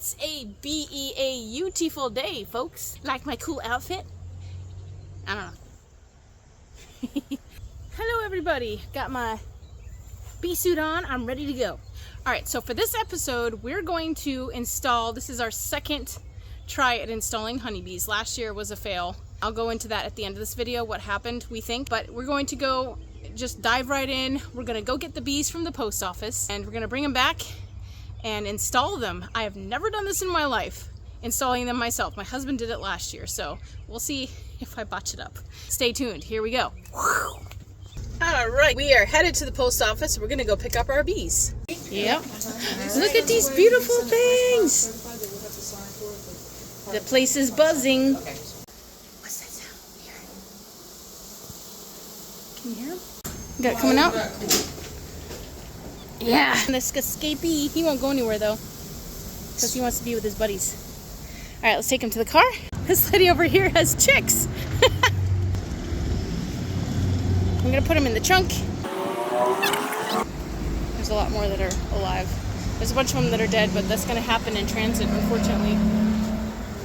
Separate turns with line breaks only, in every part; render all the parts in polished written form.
It's a beautiful day, folks. Like my cool outfit? I don't know. Hello, everybody. Got my bee suit on. I'm ready to go. All right, so for this episode, we're going to install, this is our second try at installing honeybees. Last year was a fail. I'll go into that at the end of this video, what happened, we think. But we're going to go just dive right in. We're going to go get the bees from the post office, and we're going to bring them back and install them. I have never done this in my life, installing them myself. My husband did it last year, so we'll see if I botch it up. Stay tuned. Here we go. All right, we are headed to the post office. We're gonna go pick up our bees. Yep. Look at these beautiful things. The place is buzzing. What's that sound? Can you hear him? You got it coming out? Yeah. This escapee, he won't go anywhere though, because he wants to be with his buddies. All right, let's take him to the car. This lady over here has chicks. I'm gonna put them in the trunk. There's a lot more that are alive. There's a bunch of them that are dead, but that's gonna happen in transit, unfortunately.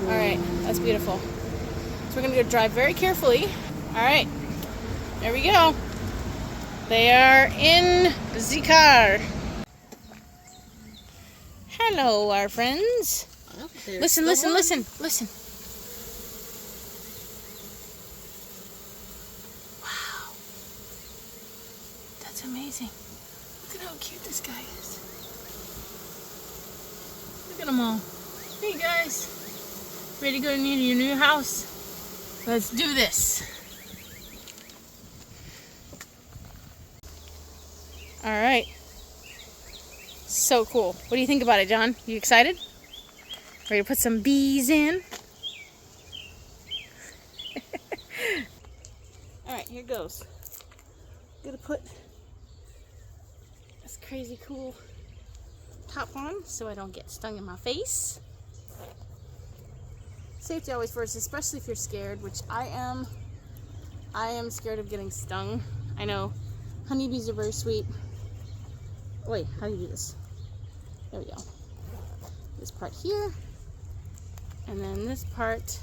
All right, that's beautiful. So we're gonna go drive very carefully. All right, there we go. They are in the car. Hello, our friends. Oh, listen. Wow. That's amazing. Look at how cute this guy is. Look at them all. Hey, guys. Ready to go to your new house? Let's do this. All right. So cool. What do you think about it, John? You excited? Ready to put some bees in? All right, here goes. Gonna put this crazy cool top on so I don't get stung in my face. Safety always first, especially if you're scared, which I am. I am scared of getting stung. I know honeybees are very sweet. Wait, how do you do this? There we go. This part here, and then this part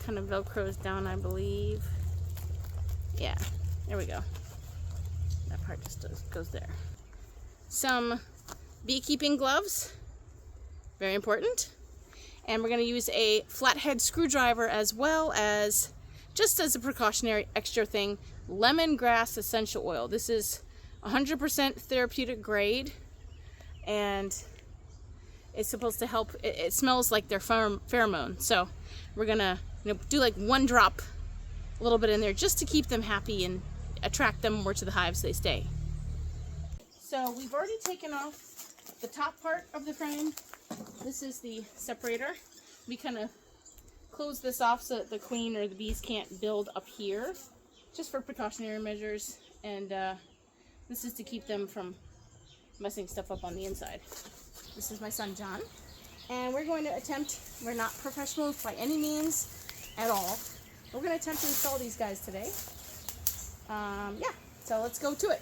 kind of velcros down, I believe. Yeah, there we go. That part just goes there. Some beekeeping gloves, very important. And we're going to use a flathead screwdriver, as well as, just as a precautionary extra thing, lemongrass essential oil. This is 100% therapeutic grade, and it's supposed to help. It smells like their pheromone. So we're gonna do like one drop, a little bit in there, just to keep them happy and attract them more to the hives they stay. So we've already taken off the top part of the frame. This is the separator. We kind of close this off so that the queen or the bees can't build up here, just for precautionary measures. And this is to keep them from messing stuff up on the inside. This is my son, John. And we're going to attempt, we're not professionals by any means at all. We're going to attempt to install these guys today. Yeah, so let's go to it.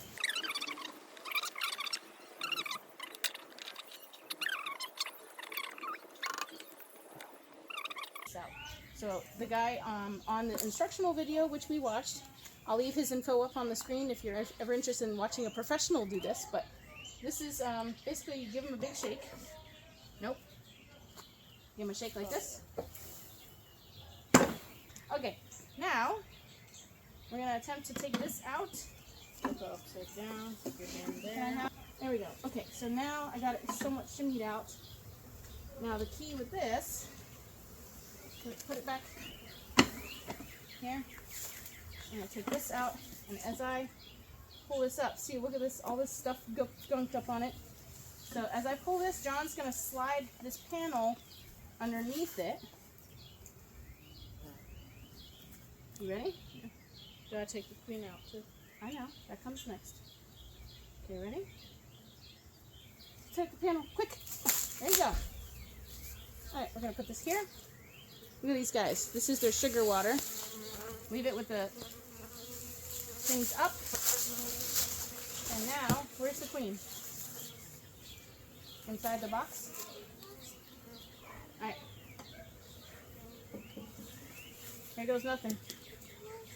So the guy on the instructional video, which we watched, I'll leave his info up on the screen if you're ever interested in watching a professional do this. But this is basically, you give him a big shake. Nope. Give him a shake like this. Okay, now we're going to attempt to take this out. Go upside down, stick your hand there. There we go. Okay, so now I got it somewhat shimmied out. Now the key with this, put it back here. I'm going to take this out, and as I pull this up, see, look at this, all this stuff gunked up on it. So as I pull this, John's going to slide this panel underneath it. You ready? Yeah. Gotta take the queen out too. I know, that comes next. Okay, ready? Take the panel, quick! There you go. Alright, we're going to put this here. Look at these guys. This is their sugar water. Leave it with the things up. And now, where's the queen? Inside the box? Here goes nothing.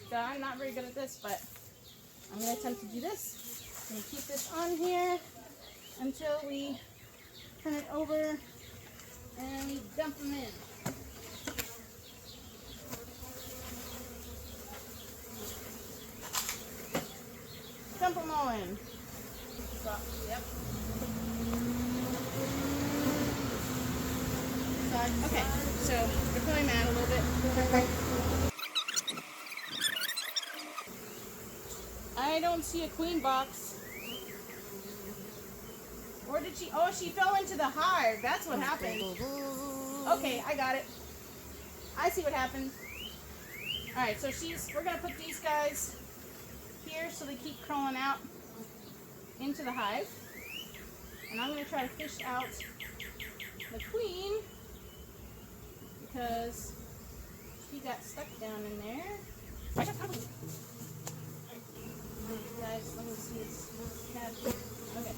So I'm not very good at this, but I'm going to attempt to do this. I'm going to keep this on here until we turn it over and we dump them in. Dump them all in. Yep. Okay, so they're probably mad a little bit. I don't see a queen box. Or did she? Oh, she fell into the hive. That's what happened. Okay, I got it. I see what happened. Alright, so we're going to put these guys here so they keep crawling out into the hive. And I'm going to try to fish out the queen because she got stuck down in there. Guys, let me see this tab. Okay.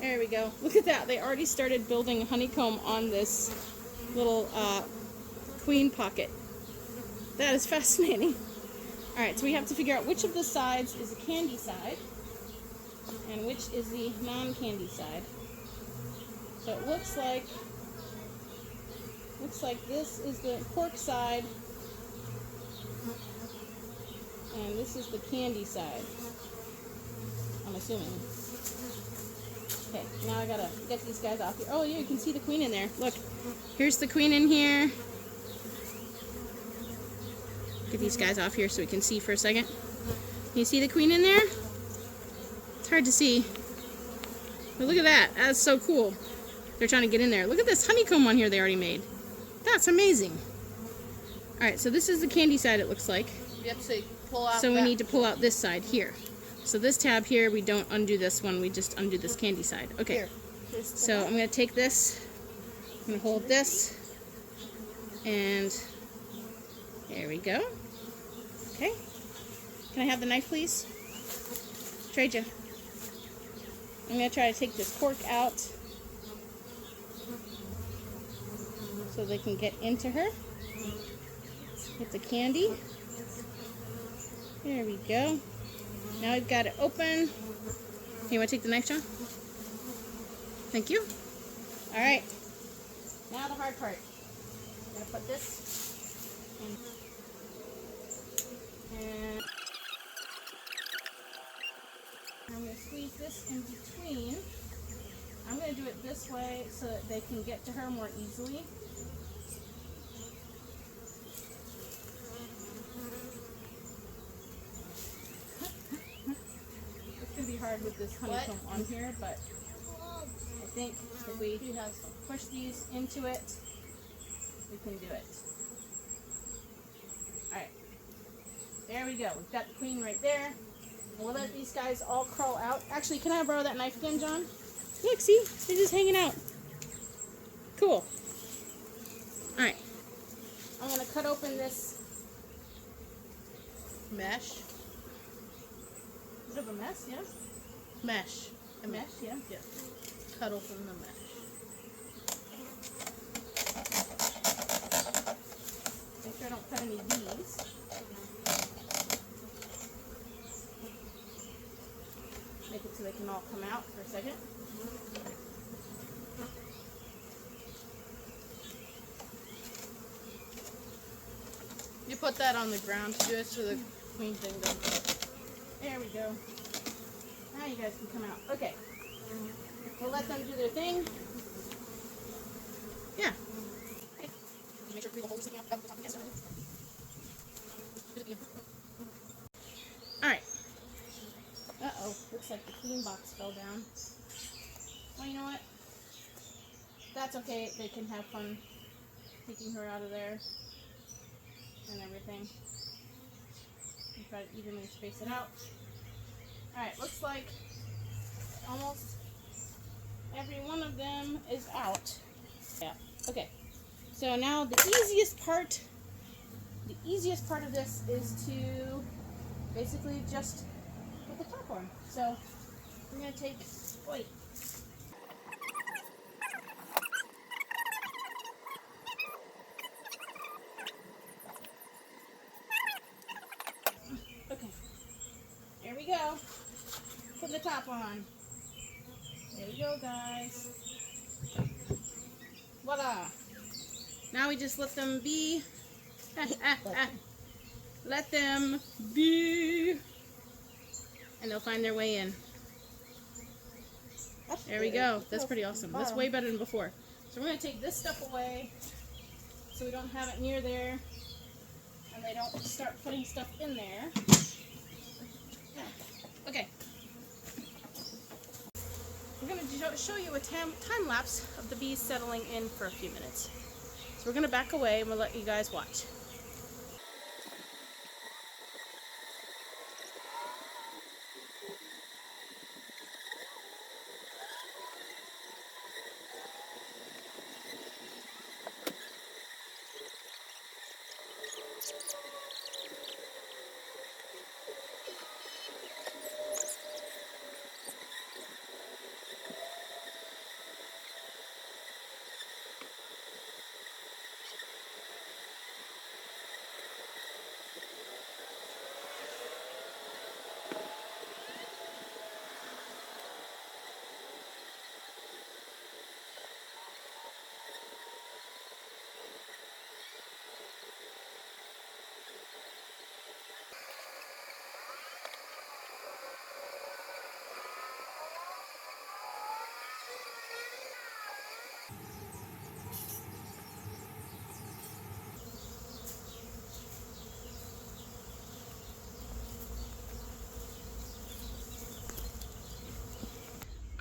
There we go. Look at that. They already started building honeycomb on this little queen pocket. That is fascinating. Alright, so we have to figure out which of the sides is the candy side and which is the non-candy side. So it looks like this is the pork side and this is the candy side. I'm assuming. Okay, now I gotta get these guys off here. Oh yeah, you can see the queen in there. Look, here's the queen in here. Get these guys off here so we can see for a second. Can you see the queen in there? It's hard to see. But look at that. That's so cool. They're trying to get in there. Look at this honeycomb on here they already made. That's amazing. Alright, so this is the candy side it looks like.
Yep, so you pull out
So we need to pull out this side here. So this tab here, we don't undo this one, we just undo this candy side. Okay, so I'm going to take this, I'm going to hold this, and there we go. Okay, can I have the knife please? Trade you. I'm going to try to take this cork out so they can get into her. Get the candy. There we go. Now we've got it open. You want to take the knife, John? Thank you. All right. Now the hard part. I'm going to put this in. And I'm going to squeeze this in between. I'm going to do it this way so that they can get to her more easily. Hard with this honeycomb on here, but I think if we push these into it, we can do it. Alright, there we go. We've got the queen right there. And we'll let these guys all crawl out. Actually, can I borrow that knife again, John? Look, see? They're just hanging out. Cool. Alright. I'm going to cut open this
mesh.
Bit of a mess, yeah?
Mesh.
A mesh, yeah?
Yeah. Cut open the mesh.
Make sure I don't cut any D's. Make it so they can all come out for a second.
You put that on the ground to do it so the queen thing doesn't.
There we go. Now you guys can come out. Okay. We'll let them do their thing. Yeah. Okay. Make sure people hold this thing up. Alright. Uh-oh. Looks like the queen box fell down. Well, you know what? That's okay. They can have fun taking her out of there and everything. And try to evenly space it out. Alright, looks like almost every one of them is out. Yeah, okay. So now the easiest part of this is to basically just put the top on. So we're going to take, wait. go. Put the top on. There you go, guys. Voila. Now we just let them be. Let them be. And they'll find their way in. There we go. That's pretty awesome. That's way better than before. So we're going to take this stuff away so we don't have it near there and they don't start putting stuff in there. Okay. We're going to show you a time lapse of the bees settling in for a few minutes. So we're going to back away and we'll let you guys watch.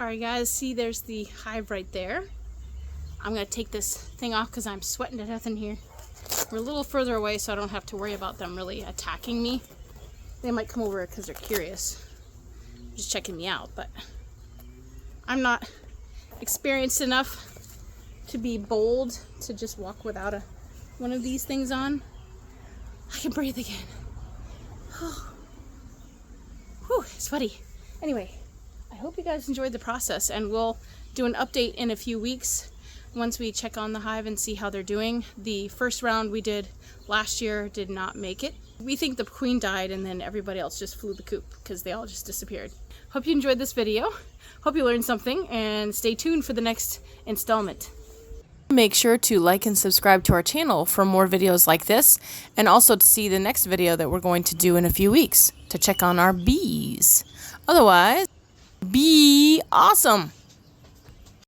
Alright guys, see there's the hive right there. I'm going to take this thing off because I'm sweating to death in here. We're a little further away so I don't have to worry about them really attacking me. They might come over because they're curious. Just checking me out, but I'm not experienced enough to be bold to just walk without one of these things on. I can breathe again. Whew, sweaty. Anyway, I hope you guys enjoyed the process, and we'll do an update in a few weeks once we check on the hive and see how they're doing. The first round we did last year did not make it. We think the queen died and then everybody else just flew the coop because they all just disappeared. Hope you enjoyed this video. Hope you learned something, and stay tuned for the next installment. Make sure to like and subscribe to our channel for more videos like this, and also to see the next video that we're going to do in a few weeks to check on our bees. Otherwise, be awesome!